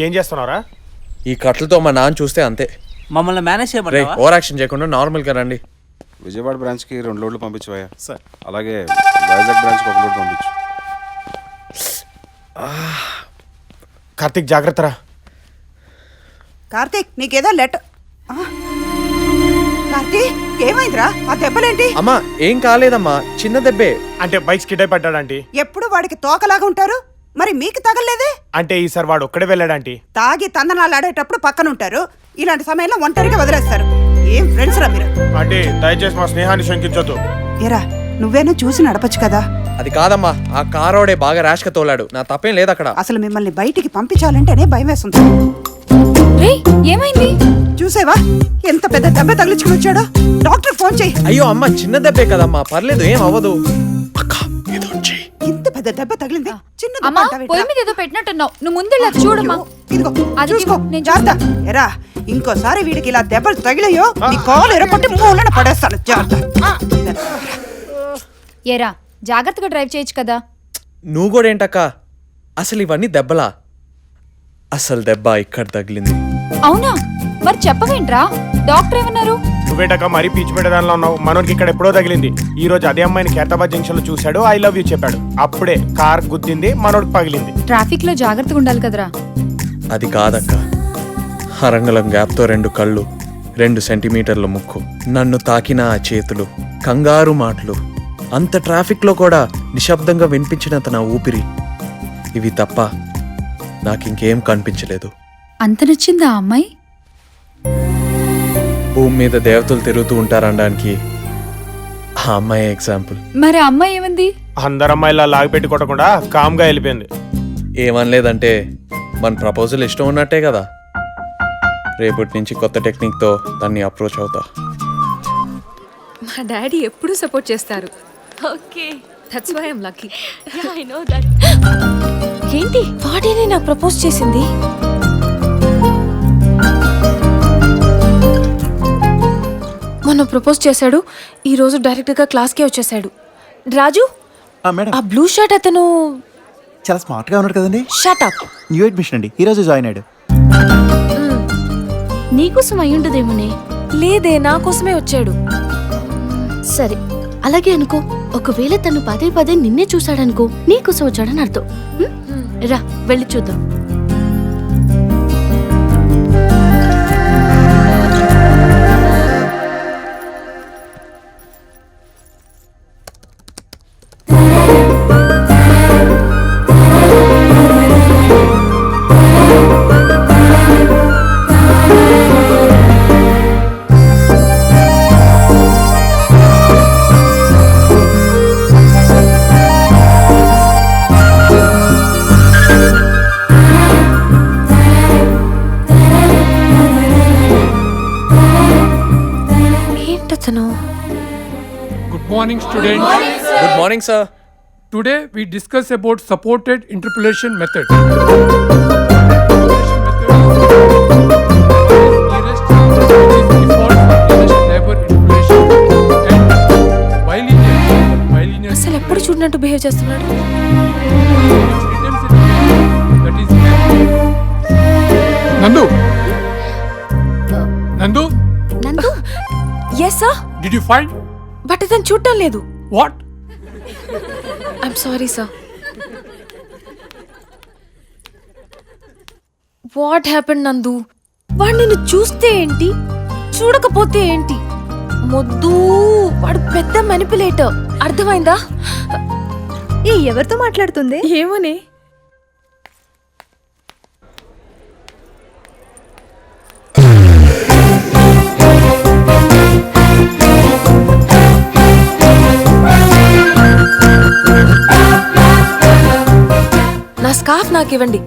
ఏం చేస్తున్నావురా? ఈ కట్లతో మా నాన్న చూస్తే అంతే. మమ్మల్ని మేనేజ్ చేయమంటావా? ఓవర్ యాక్షన్ చేయకుండా నార్మల్గా రండి. విజయవాడ బ్రాంచ్కి 2 లోడ్లు పంపించవయ్యా సార్. అలాగే వైజాగ్ బ్రాంచ్కి 1 లోడ్ పంపించు. కార్తీక్ జాగ్రత్తరా. కార్తీక్ నీకేదో లెటర్. కార్తీక్ ఏమైందిరా? ఆ దెబ్బలేంటి? అమ్మా ఏం కాలేదమ్మా, చిన్న దెబ్బే. అంటే బైక్ స్కిడ్ అయి పడ్డాడంటీ. ఎప్పుడు వాడికి తోకలాగా ఉంటారు, మరి మీకు తగలలేదే? అంటే ఈసారి వాడు ఒక్కడే వెళ్ళాడంటీ. తాగి తందనాలు ఆడేటప్పుడు పక్కన ఉంటారు, ఇలాంటి సమయంలో ఒంటరిగా వదిలేస్తారు. ఏం ఫ్రెండ్స్ రా మీరు? అంటే దయచేసి మా స్నేహాన్ని శంకించొద్దు. ఏరా నువ్వేనా చూసి నడపచ్చు కదా. అది కాదమ్మా, ఆ కారోడే బాగా ర్యాష్ గా తోలాడు. నా తప్పేం లేదు అక్కడ. అసలు మిమ్మల్ని బయటికి పంపించాలంటేనే భయం వేస్తుంది. ఏమైంది? చూసేవా ఎంత పెద్ద దెబ్బ తగిలించుకుని వచ్చాడో? డాక్టర్ ఫోన్ చెయ్యి. అయ్యో అమ్మ, చిన్న దెబ్బే కదమ్మా, పర్లేదు, ఏం అవ్వదు. అక్క ఏదో చెయ్యి. ఇంత పెద్ద దెబ్బ తగిలింది, చిన్న దెబ్బ అమ్మా అంటావేంట్రా? పొయ్యి మీద ఏదో పెట్టినట్టున్నావు, నువ్వు ముందెళ్ళి అది చూడమ్మా. ఇదిగో అది చూసుకో, నేను జాగ్రత్త. ఎరా ఇంకోసారి వీడికి ఇలా దెబ్బలు తగిలాయో నీ కాలు ఎరపట్టి మూలన పడేస్తాను. జాగ్రత్త. ఏరా జాగ్రత్తగా డ్రైవ్ చేయొచ్చు కదా. నువ్వు కూడా ఏంటక్క, అసలు ఇవన్నీ దెబ్బలా? అసలు దెబ్బ ఇక్కడ తగిలింది. అవునా? మరి చెప్పవేంట్రా? డాక్టర్ ఏమన్నారు? నువ్వేటక్క మరీ పీచు పెట్టేదానిలో ఉన్నావు. మనోడికి ఇక్కడ ఎప్పుడో తగిలింది. ఈ రోజు అదే అమ్మాయిని ఖైరతాబాద్ జంక్షన్ లో చూశాడు, ఐ లవ్ యూ చెప్పాడు. అప్పుడే కార్ గుద్దింది, మనోడికి పగిలింది. ట్రాఫిక్ లో జాగ్రత్తగా ఉండాలి కదరా. అది కాదక్క, అరంగలం గ్యాప్తో 2 కళ్ళు, 2 సెంటీమీటర్ల ముక్కు, నన్ను తాకిన ఆ చేతులు, కంగారు మాటలు, అంత ట్రాఫిక్లో కూడా నిశ్శబ్దంగా వినిపించినంత నా ఊపిరి, ఇవి తప్ప నాకింకేం కనిపించలేదు. అంత నచ్చిందా ఆ అమ్మాయి? భూమి మీద దేవతలు తిరుగుతూ ఉంటారనడానికి ఆ అమ్మాయి ఎగ్జాంపుల్. మరి ఆ అమ్మాయి ఏమంది? అందరు అమ్మాయిలా లాగి పెట్టి కొట్టకుండా కామ్గా వెళ్ళిపోయింది. ఏమనలేదంటే మన ప్రపోజల్ ఇష్టం ఉన్నట్టే కదా. రేపటి నుంచి కొత్త టెక్నిక్తో దాన్ని అప్రోచ్ అవుతా. మా డాడీ ఎప్పుడూ సపోర్ట్ చేస్తారు. Okay, that's why I am lucky. Yeah I know that. ఏంటి వాడేనే నాకు ప్రపోజ్ చేసింది? మొన్న ప్రపోజ్ చేశాడు, ఈ రోజు డైరెక్ట్ గా క్లాస్ కే వచ్చేసాడు. రాజు, మేడం, ఆ బ్లూ షర్ట్ అతను చాలా స్మార్ట్ గా ఉన్నాడు కదండి. Shut up. న్యూ అడ్మిషన్ అండి, ఈ రోజు జాయిన్ అయ్యాడు. నీకోసం అయ్యుండదేమోనే. లేదే, నా కోసమే వచ్చాడు. సరే అలాగే అనుకో. ఒకవేళ తను పదే పదే నిన్నే చూశాడనుకో, నీకోసం వచ్చాడని అర్థం. రా వెళ్ళి చూద్దాం. Good morning, students. Good morning sir. Today we discuss about supported interpolation method. అసలు ఎప్పుడు చూడనట్టు బిహేవ్ చేస్తున్నాడు. నందు, నందు, నందు, yes sir. did you find but అతను చూడటం లేదు. what? I'm sorry sir. What happened నందు? వాడు నిన్ను చూస్తే ఏంటి, చూడకపోతే ఏంటి? మొద్దు, వాడు పెద్ద మ్యానిపులేటర్. అర్థమైందా? ఏ ఎవరితో మాట్లాడుతుంది? ఏమోనే. నా స్కార్ఫ్ నాకు ఇవ్వండి.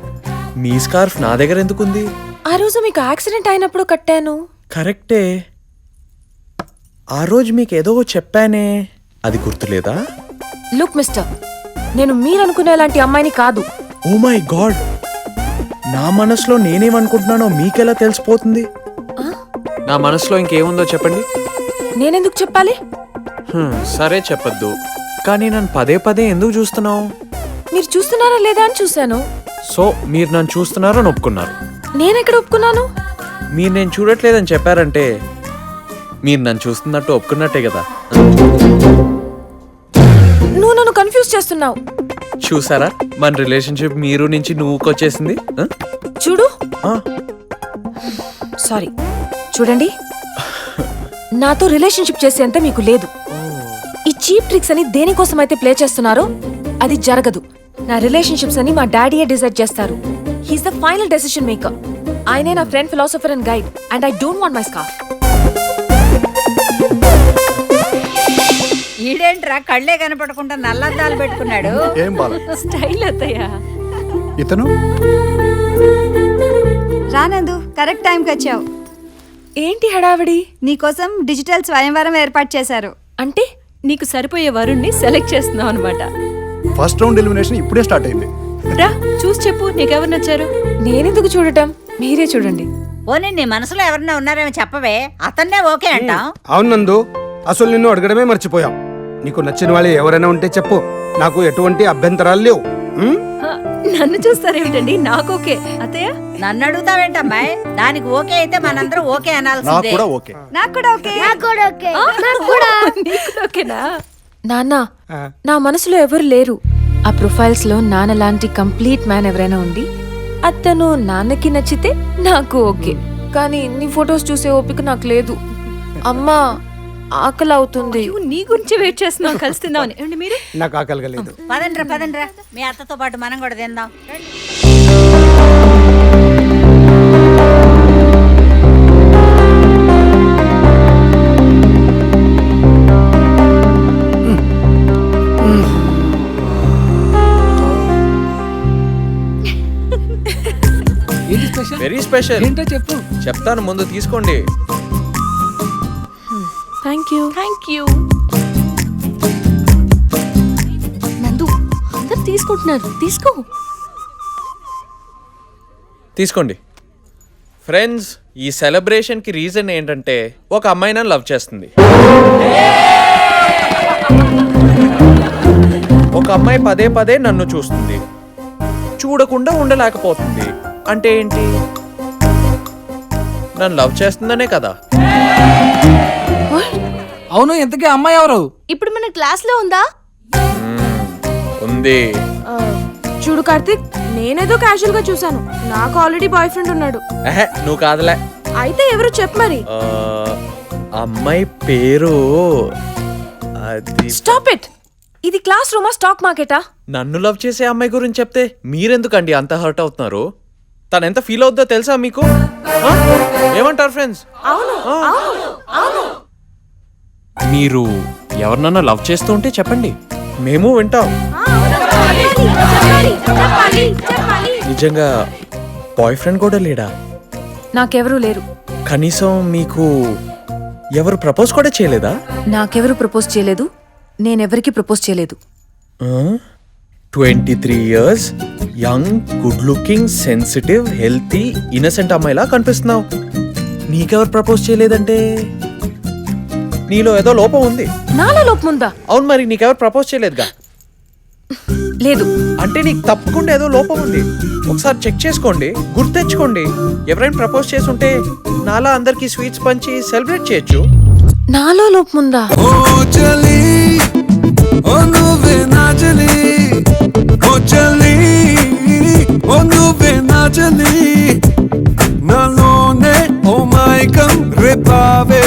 మీ స్కార్ఫ్ నా దగ్గర ఎందుకుంది? ఆ రోజు మీకు యాక్సిడెంట్ అయినప్పుడు కట్టాను. కరెక్టే, ఆ రోజు మీకు ఏదో చెప్పానే, అది గుర్తులేదా? లుక్ మిస్టర్, నేను మీరనుకునేలాంటి అమ్మాయిని కాదు. ఓ మై గాడ్, నా మనసులో నేనేమనుకుంటున్నానో మీకెలా తెలిసిపోతుంది? నా మనసులో ఇంకేముందో చెప్పండి. నేనెందుకు చెప్పాలి? సరే చెప్పొద్దు, కానీ నన్ను పదే పదే ఎందుకు చూస్తున్నావు? మీరు చూస్తున్నారా లేదా అని చూశాను. సో మీరు నన్ను చూస్తున్నారని ఒప్పుకున్నారు. నేనెక్కడ ఒప్పుకున్నాను? మీరు నేను చూడట్లేదని చెప్పారంటే మీరు నన్ను చూస్తున్నట్టు ఒప్పుకున్నట్టే కదా. నువ్వు నన్ను కన్ఫ్యూజ్ చేస్తున్నావు. చూసారా మన రిలేషన్షిప్ మీరు నుంచి నువ్వుకొచ్చేసింది. చూడు, సారీ, చూడండి, నాతో రిలేషన్షిప్ చేసేంత మీకు లేదు. ఈ చీప్ ట్రిక్స్ అని దేనికోసం అయితే ప్లే చేస్తున్నారో అది జరగదు. నా రిలేషన్షిప్స్ అని మా డాడీయే డిసైడ్ చేస్తారు. He's the final decision maker. ఆయనే నా friend, philosopher and guide, and I don't want my scarf. ఈడేంట్రా కళ్ళే కనపడకుండా నల్లద్దాలు పెట్టుకున్నాడు? ఏం బాల స్టైల్ అత్తయ్య. ఇతను రానందు, కరెక్ట్ టైంకి వచ్చావు. ఏంటి హడావిడి? నీకోసం డిజిటల్ స్వయంవరం ఏర్పాటు చేశారు. అంటే నీకు సరిపోయే వరుణ్ణి సెలెక్ట్ చేస్తున్నావు అనమాట. ఫస్ట్ రౌండ్ ఎలిమినేషన్ ఇప్పుడే స్టార్ట్ అయింది. రా, చూసి చెప్పు నీకెవరు నచ్చారు. నేనెందుకు చూడటం, మీరే చూడండి. ఓనే నీ మనసులో ఎవరన్నా ఉన్నారేమో చెప్పవే, అతన్నే ఓకే అంటాం. అవును నందు, అసలు నిన్ను అడగడమే మర్చిపోయాం. నీకు నచ్చిన వాళ్ళు ఎవరైనా ఉంటే చెప్పు, నాకు ఎటువంటి అభ్యంతరాలు లేవు. నన్ను చూస్తారేమిటండి, నాకు ఓకే. అత్తయ్య, నన్ను అడుగుతావేంటమ్మాయి? దానికి ఓకే అయితే మనందరం ఓకే నాకు అనాల్సిందే. కూడా ఓకే. నాకు కూడా ఓకే. నీకు కూడా ఓకేనా? నాన్న, నా మనసులో ఎవరు లేరు. ఆ ప్రొఫైల్స్ లో నాన్న లాంటి కంప్లీట్ మ్యాన్ ఎవరైనా ఉండి అతను నాన్నకి నచ్చితే నాకు ఓకే. కానీ నీ ఫొటోస్ చూసే ఓపిక నాకు లేదు. అమ్మా, ఆకలి అవుతుంది. నీ గురించి వెయిట్ చేస్తున్నావు, కలిసి తిందామని. ఏమండి మీరు? నాకు ఆకలిగా లేదు. పదండ్రా పదండ్రా, మీ అత్తతో పాటు మనం కూడా తిందాం. Very special. చెప్పు. చెప్తాను, ముందు తీసుకోండి. Thank you. Thank you. నందు, అందరు తీసుకుంటున్నారు, తీసుకో. తీసుకోండి. ఫ్రెండ్స్, ఈ సెలబ్రేషన్ కి రీజన్ ఏంటంటే ఒక అమ్మాయి నన్ను లవ్ చేస్తుంది. ఒక అమ్మాయి పదే పదే నన్ను చూస్తుంది, చూడకుండా ఉండలేకపోతుంది. అంటే ఏంటి? నన్ను లవ్ చేస్తుందనే కదా. అవును, ఇంతకీ అమ్మాయి ఎవరు? ఇప్పుడు మన క్లాస్ లో ఉందా? ఉంది. చూడు కార్తిక్, నేనేదో క్యాజువల్ గా చూసాను. నాకు ఆల్రెడీ బాయ్ ఫ్రెండ్ ఉన్నాడు. నువ్వు కాదులే. అయితే ఎవరు చెప్పు మరి. అమ్మాయి పేరు అది. Stop it. ఇది క్లాస్ రూమా, స్టాక్ మార్కెటా? నన్ను లవ్ చేసే అమ్మాయి గురించి చెప్తే మీరెందుకండి అంత హర్ట్ అవుతున్నారు? తను ఎంత ఫీల్ అవుద్దో తెలుసా మీకు? ఏమంటారు ఫ్రెండ్స్? మీరు ఎవరినన్నా లవ్ చేస్తూ ఉంటే చెప్పండి, మేము వింటాం. నిజంగా బాయ్ ఫ్రెండ్ కూడా లేడా? నాకెవరూ లేరు. కనీసం మీకు ఎవరు ప్రపోజ్ కూడా చేయలేదా? నాకెవరు ప్రపోజ్ చేయలేదు, నేనెవరికి ప్రపోజ్ చేయలేదు. 23 years, young, good looking, sensitive, healthy, innocent అమ్మాయిలా కనిపిస్తున్నావు. నీకెవరు ప్రపోజ్ చేయలేదంటే నీలో ఏదో లోపం ఉంది. నాలో లోపం ఉందా? అవును, మరి నీకెవరు ప్రపోజ్ చేయలేదుగా. లేదు. అంటే నీకు తప్పకుండా ఏదో లోపం ఉంది. ఒకసారి చెక్ చేసుకోండి, గుర్తెచ్చుకోండి. ఎవరైనా ప్రపోజ్ చేసుంటే నాలా అందరికి స్వీట్స్ పంచి సెలబ్రేట్ చేయొచ్చు. నాలో లోపం ఉందా? నాలోనే ఓ మైకం రేపావే